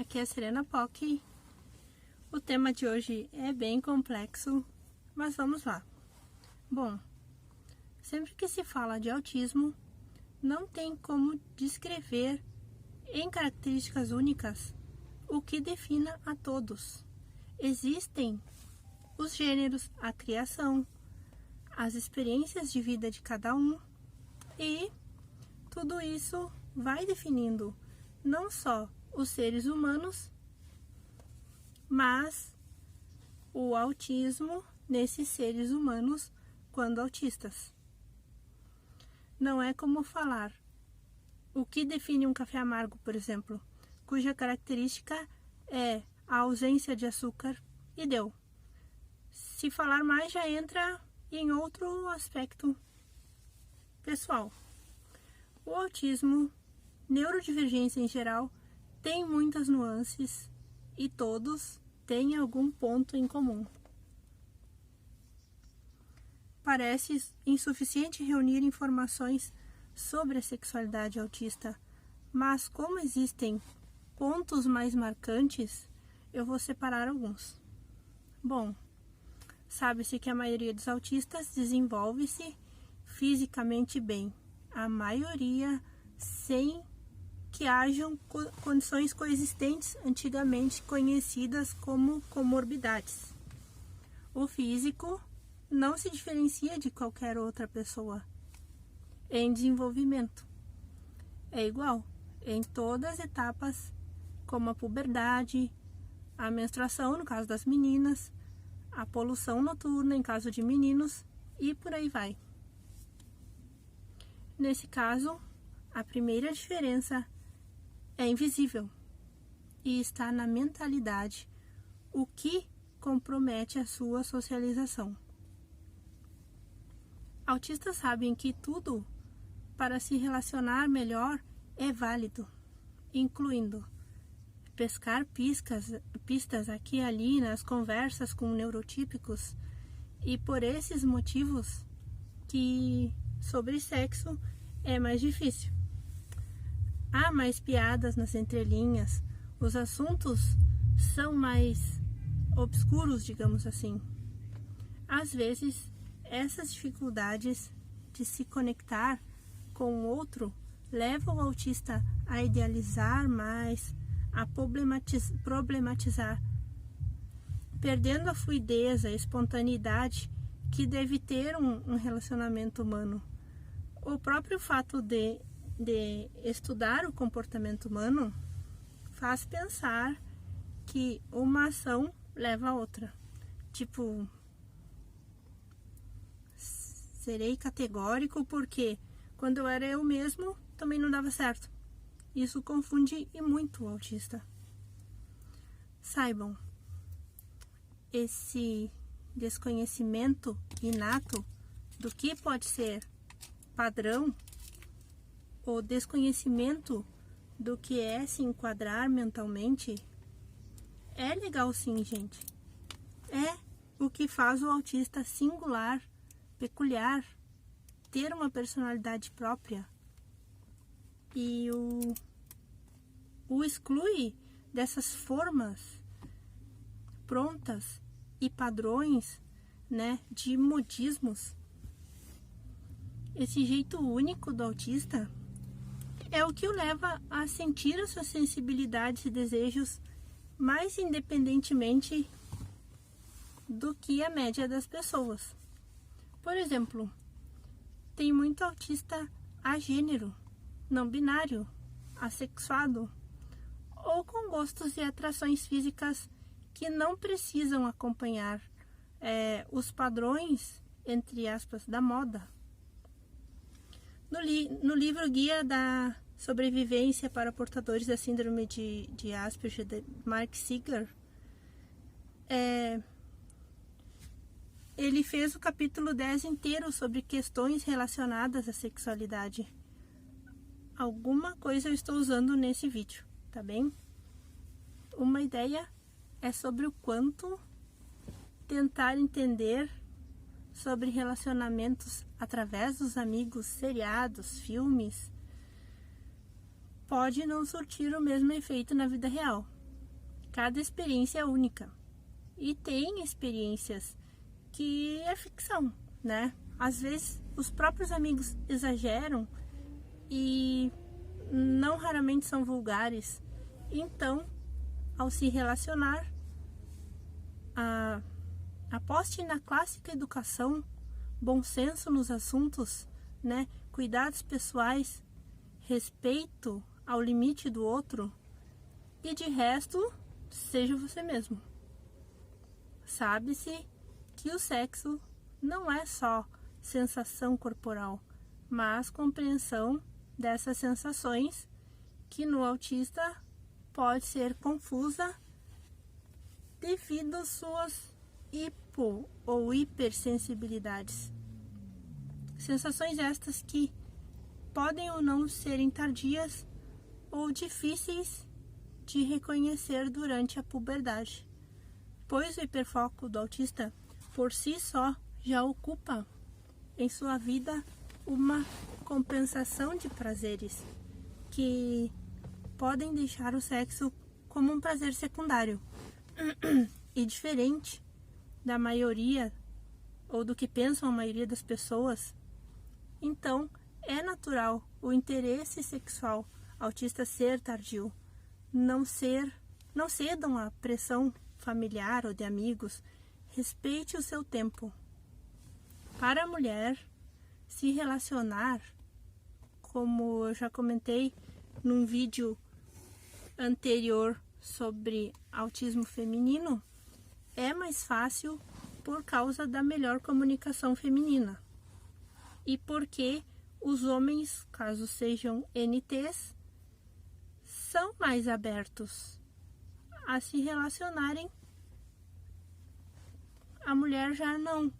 aqui é a Serena Pock. O tema de hoje é bem complexo, mas vamos lá. Bom, sempre que se fala de autismo, não tem como descrever em características únicas o que defina a todos. Existem os gêneros, a criação, as experiências de vida de cada um e tudo isso vai definindo não só os seres humanos, mas o autismo nesses seres humanos quando autistas. Não é como falar o que define um café amargo, por exemplo, cuja característica é a ausência de açúcar e deu. Se falar mais já entra em outro aspecto pessoal. O autismo, neurodivergência em geral, tem muitas nuances e todos têm algum ponto em comum. Parece insuficiente reunir informações sobre a sexualidade autista, mas como existem pontos mais marcantes, eu vou separar alguns. Bom, sabe-se que a maioria dos autistas desenvolve-se fisicamente bem, a maioria sem que hajam condições coexistentes antigamente conhecidas como comorbidades. O físico não se diferencia de qualquer outra pessoa em desenvolvimento. É igual em todas as etapas, como a puberdade, a menstruação no caso das meninas, a poluição noturna em caso de meninos e por aí vai. Nesse caso, a primeira diferença é invisível e está na mentalidade, o que compromete a sua socialização. Autistas sabem que tudo para se relacionar melhor é válido, incluindo pescar pistas aqui e ali nas conversas com neurotípicos, e por esses motivos que sobre sexo é mais difícil. Há mais piadas nas entrelinhas, os assuntos são mais obscuros, digamos assim. Às vezes, essas dificuldades de se conectar com o outro levam o autista a idealizar mais, a problematizar, perdendo a fluidez, a espontaneidade que deve ter um relacionamento humano. O próprio fato de estudar o comportamento humano faz pensar que uma ação leva a outra. Tipo, serei categórico porque quando eu era eu mesmo também não dava certo. Isso confunde e muito o autista. Saibam, esse desconhecimento inato do que pode ser padrão, o desconhecimento do que é se enquadrar mentalmente, é legal sim, gente. É o que faz o autista singular, peculiar, ter uma personalidade própria e o exclui dessas formas prontas e padrões, né, de modismos. Esse jeito único do autista é o que o leva a sentir as suas sensibilidades e desejos mais independentemente do que a média das pessoas. Por exemplo, tem muito autista agênero, não binário, assexuado ou com gostos e atrações físicas que não precisam acompanhar os padrões, entre aspas, da moda. No livro Guia da Sobrevivência para Portadores da Síndrome de Asperger, de Mark Siegler, ele fez o capítulo 10 inteiro sobre questões relacionadas à sexualidade. Alguma coisa eu estou usando nesse vídeo, tá bem? Uma ideia é sobre o quanto tentar entender sobre relacionamentos através dos amigos, seriados, filmes, pode não surtir o mesmo efeito na vida real. Cada experiência é única. E tem experiências que é ficção, né? Às vezes os próprios amigos exageram e não raramente são vulgares. Então, ao se relacionar, aposte na clássica educação, bom senso nos assuntos, né? Cuidados pessoais, respeito ao limite do outro e de resto, seja você mesmo. Sabe-se que o sexo não é só sensação corporal, mas compreensão dessas sensações que no autista pode ser confusa devido às suas hipo ou hipersensibilidades. Sensações estas que podem ou não serem tardias ou difíceis de reconhecer durante a puberdade, pois o hiperfoco do autista por si só já ocupa em sua vida uma compensação de prazeres que podem deixar o sexo como um prazer secundário e diferente da maioria ou do que pensam a maioria das pessoas. Então, é natural o interesse sexual autista ser tardio, não cedam à pressão familiar ou de amigos, respeite o seu tempo. Para a mulher se relacionar, como eu já comentei num vídeo anterior sobre autismo feminino, é mais fácil por causa da melhor comunicação feminina e porque os homens, caso sejam NTs, são mais abertos a se relacionarem. A mulher já não,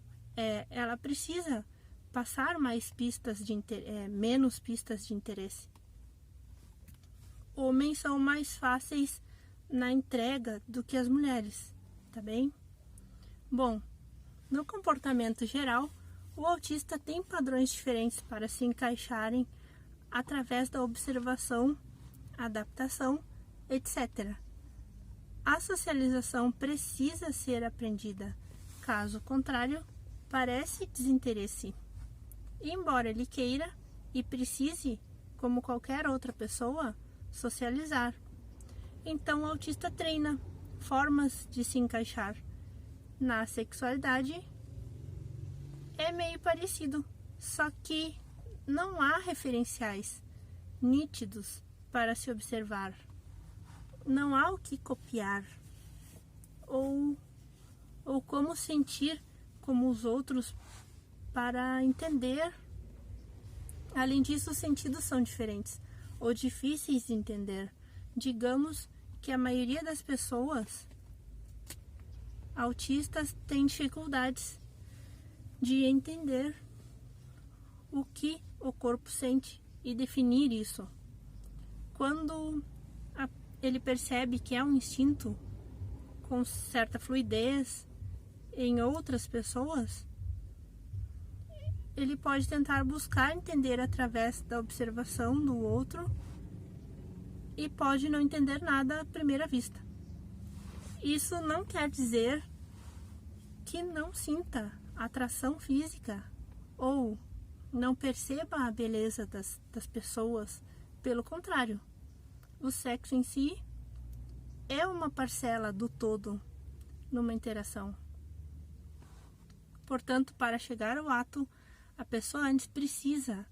ela precisa passar mais pistas de menos pistas de interesse. Homens são mais fáceis na entrega do que as mulheres, tá bem? Bom, no comportamento geral, o autista tem padrões diferentes para se encaixarem através da observação, adaptação, etc. A socialização precisa ser aprendida, caso contrário, parece desinteresse. Embora ele queira e precise, como qualquer outra pessoa, socializar. Então o autista treina formas de se encaixar. Na sexualidade é meio parecido, só que não há referenciais nítidos para se observar. Não há o que copiar ou como sentir como os outros para entender. Além disso, os sentidos são diferentes ou difíceis de entender. Digamos que a maioria das pessoas autistas tem dificuldades de entender o que o corpo sente e definir isso. Quando ele percebe que é um instinto com certa fluidez em outras pessoas, ele pode tentar buscar entender através da observação do outro e pode não entender nada à primeira vista. Isso não quer dizer que não sinta atração física ou não perceba a beleza das pessoas. Pelo contrário, o sexo em si é uma parcela do todo numa interação. Portanto, para chegar ao ato, a pessoa antes precisa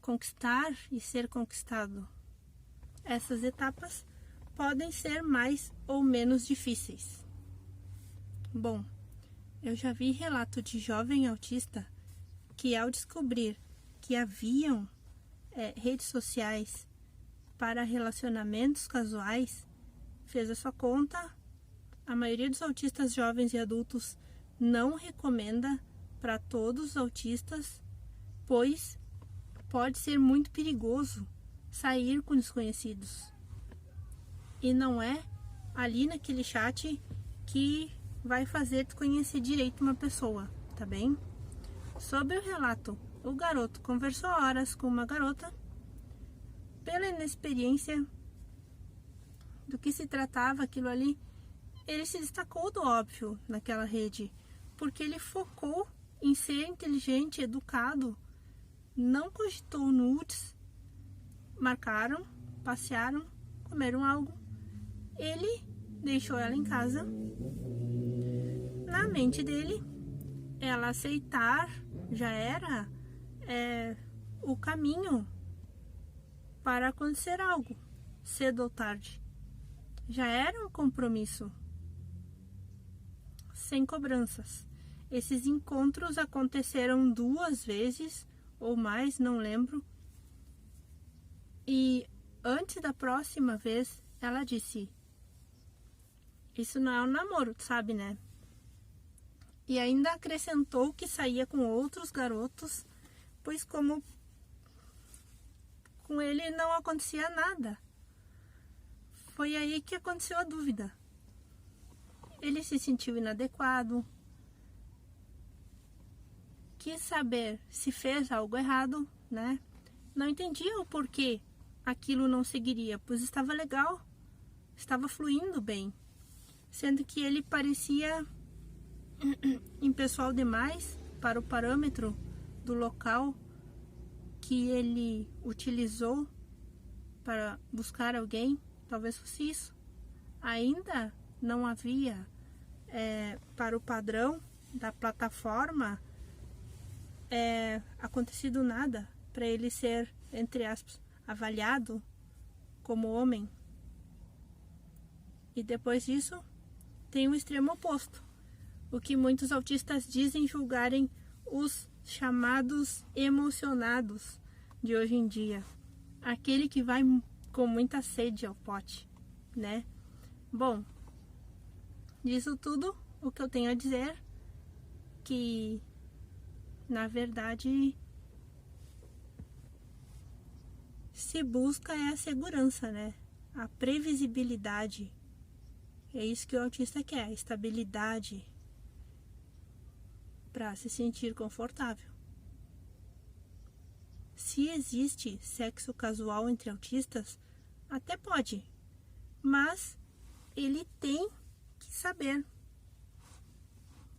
conquistar e ser conquistado. Essas etapas podem ser mais ou menos difíceis. Bom, eu já vi relato de jovem autista que, ao descobrir que haviam redes sociais para relacionamentos casuais, fez a sua conta. A maioria dos autistas jovens e adultos não recomenda para todos os autistas, pois pode ser muito perigoso sair com desconhecidos. E não é ali naquele chat que vai fazer tu conhecer direito uma pessoa, tá bem? Sobre o relato, o garoto conversou horas com uma garota. Pela inexperiência, do que se tratava aquilo ali, ele se destacou do óbvio naquela rede, porque ele focou em ser inteligente, educado, não cogitou nudes, marcaram, passearam, comeram algo. Ele deixou ela em casa. Na mente dele, ela aceitar já era o caminho para acontecer algo, cedo ou tarde. Já era um compromisso, sem cobranças. Esses encontros aconteceram 2 vezes ou mais, não lembro. E antes da próxima vez, ela disse: isso não é um namoro, sabe, né? E ainda acrescentou que saía com outros garotos, pois como com ele não acontecia nada. Foi aí que aconteceu a dúvida. Ele se sentiu inadequado, quis saber se fez algo errado, né? Não entendia o porquê aquilo não seguiria, pois estava legal, estava fluindo bem, sendo que ele parecia impessoal demais para o parâmetro do local que ele utilizou para buscar alguém. Talvez fosse isso. Ainda não havia para o padrão da plataforma acontecido nada para ele ser, entre aspas, avaliado como homem. E depois disso tem o extremo oposto, o que muitos autistas dizem julgarem os chamados emocionados de hoje em dia, aquele que vai com muita sede ao pote, né? Bom, disso tudo, o que eu tenho a dizer, que na verdade se busca a segurança, né? A previsibilidade. É isso que o autista quer, a estabilidade para se sentir confortável. Se existe sexo casual entre autistas, até pode, mas ele tem que saber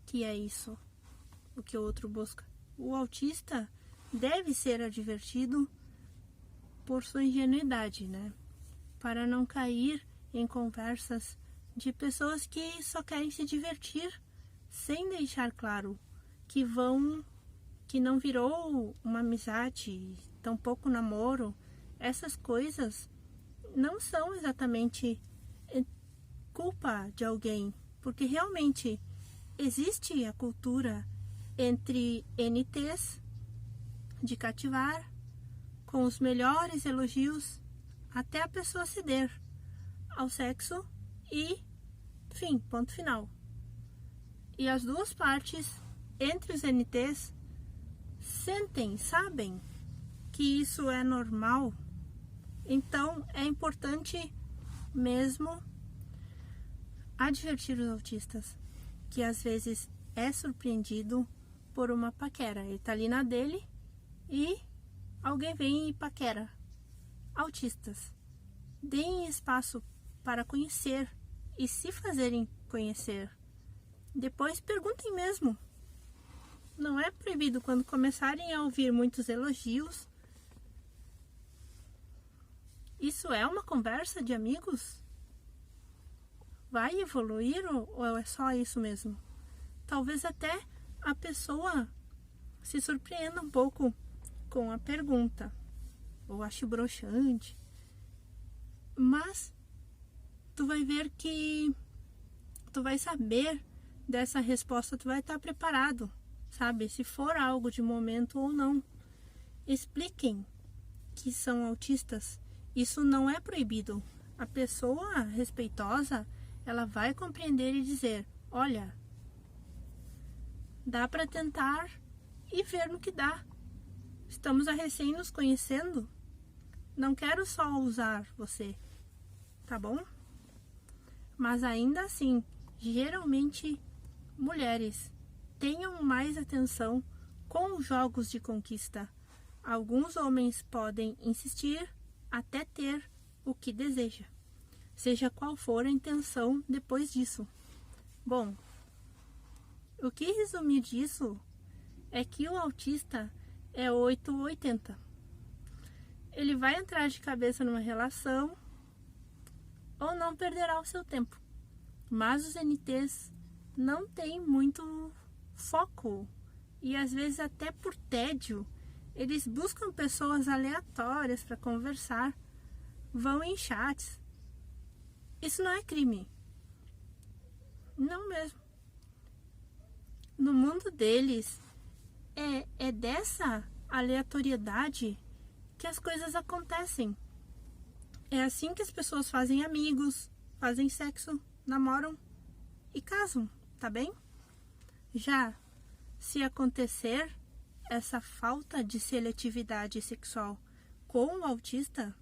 que é isso o que o outro busca. O autista deve ser advertido por sua ingenuidade, né? Para não cair em conversas de pessoas que só querem se divertir, sem deixar claro que não virou uma amizade, tampouco namoro. Essas coisas não são exatamente culpa de alguém, porque realmente existe a cultura entre NTs de cativar, com os melhores elogios, até a pessoa ceder ao sexo e, fim, ponto final. E as duas partes, entre os NTs, sabem que isso é normal. Então é importante mesmo advertir os autistas que às vezes é surpreendido por uma paquera. Ele tá ali na dele e alguém vem e paquera. Autistas, deem espaço para conhecer e se fazerem conhecer. Depois perguntem mesmo. Não é proibido quando começarem a ouvir muitos elogios. Isso é uma conversa de amigos? Vai evoluir ou é só isso mesmo? Talvez até a pessoa se surpreenda um pouco com a pergunta, ou ache broxante, mas tu vai ver que tu vai saber dessa resposta, tu vai estar preparado, sabe? Se for algo de momento ou não. Expliquem que são autistas. Isso não é proibido. A pessoa respeitosa, ela vai compreender e dizer: olha, dá para tentar e ver no que dá. Estamos a recém nos conhecendo. Não quero só usar você, tá bom? Mas ainda assim, geralmente mulheres tenham mais atenção com os jogos de conquista. Alguns homens podem insistir até ter o que deseja. seja qual for a intenção depois disso. Bom, o que resumir disso é que o autista é 8 ou 80. Ele vai entrar de cabeça numa relação ou não perderá o seu tempo. Mas os NTs não têm muito foco e às vezes até por tédio eles buscam pessoas aleatórias para conversar, vão em chats. Isso não é crime. Não mesmo. No mundo deles, é dessa aleatoriedade que as coisas acontecem. É assim que as pessoas fazem amigos, fazem sexo, namoram e casam, tá bem? Já se acontecer essa falta de seletividade sexual com o autista,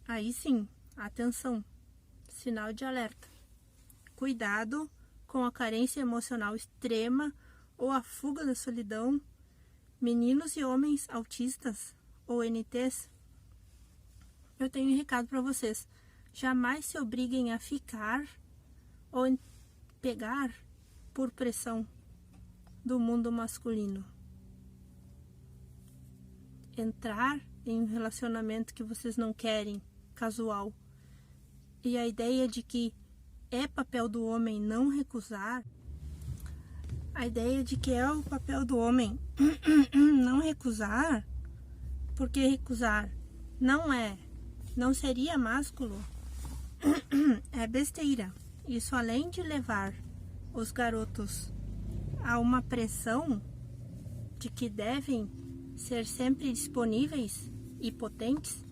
aí sim, atenção, sinal de alerta. Cuidado com a carência emocional extrema ou a fuga da solidão. Meninos e homens autistas ou NTs, eu tenho um recado para vocês. Jamais se obriguem a ficar ou pegar por pressão do mundo masculino. Entrar em um relacionamento que vocês não querem, casual, e a ideia de que é papel do homem não recusar, a ideia de que é o papel do homem não recusar, porque recusar não seria másculo, é besteira. Isso, além de levar os garotos a uma pressão de que devem ser sempre disponíveis e potentes,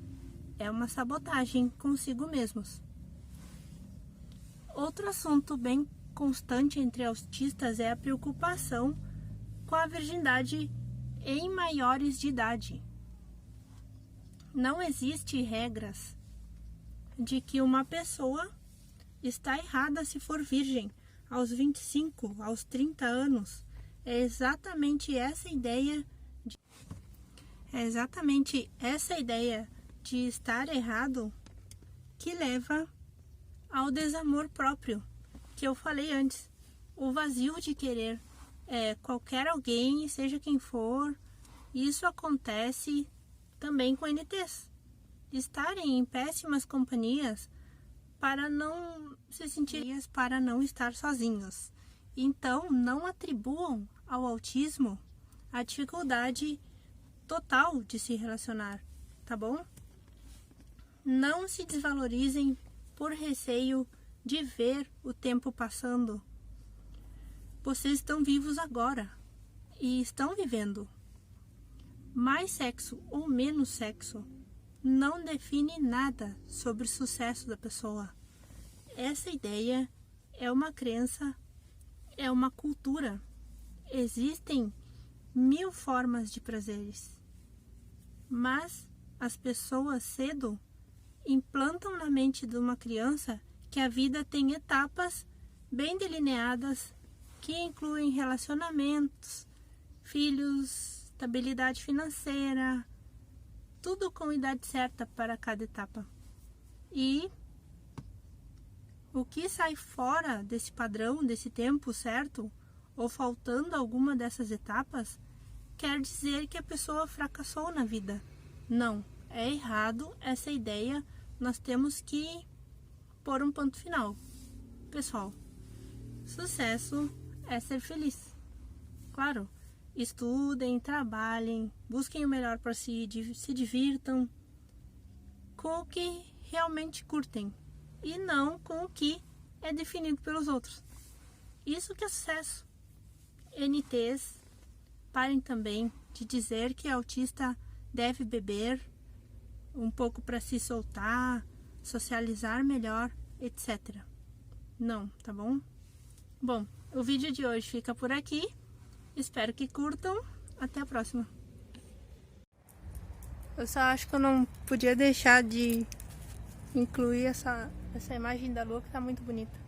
é uma sabotagem consigo mesmos. Outro assunto bem constante entre autistas é a preocupação com a virgindade em maiores de idade. Não existe regras de que uma pessoa está errada se for virgem aos 25, aos 30 anos. É exatamente essa ideia de estar errado que leva ao desamor próprio, que eu falei antes. O vazio de querer qualquer alguém, seja quem for. Isso acontece também com NTs. Estarem em péssimas companhias para não se sentir, para não estar sozinhos. Então, não atribuam ao autismo a dificuldade total de se relacionar, tá bom? Não se desvalorizem por receio de ver o tempo passando. Vocês estão vivos agora e estão vivendo. Mais sexo ou menos sexo não define nada sobre o sucesso da pessoa. Essa ideia é uma crença, é uma cultura. Existem 1000 formas de prazeres, mas as pessoas cedo implantam na mente de uma criança que a vida tem etapas bem delineadas que incluem relacionamentos, filhos, estabilidade financeira, tudo com idade certa para cada etapa. E o que sai fora desse padrão, desse tempo certo, ou faltando alguma dessas etapas, quer dizer que a pessoa fracassou na vida. Não, é errado essa ideia. Nós temos que pôr um ponto final. Pessoal, sucesso é ser feliz. Claro, estudem, trabalhem, busquem o melhor para si, se divirtam com o que realmente curtem e não com o que é definido pelos outros. Isso que é sucesso. NTs, parem também de dizer que autista deve beber um pouco para se soltar, socializar melhor, etc. Não, tá bom? Bom, o vídeo de hoje fica por aqui. Espero que curtam. Até a próxima. Eu só acho que eu não podia deixar de incluir essa imagem da lua, que tá muito bonita.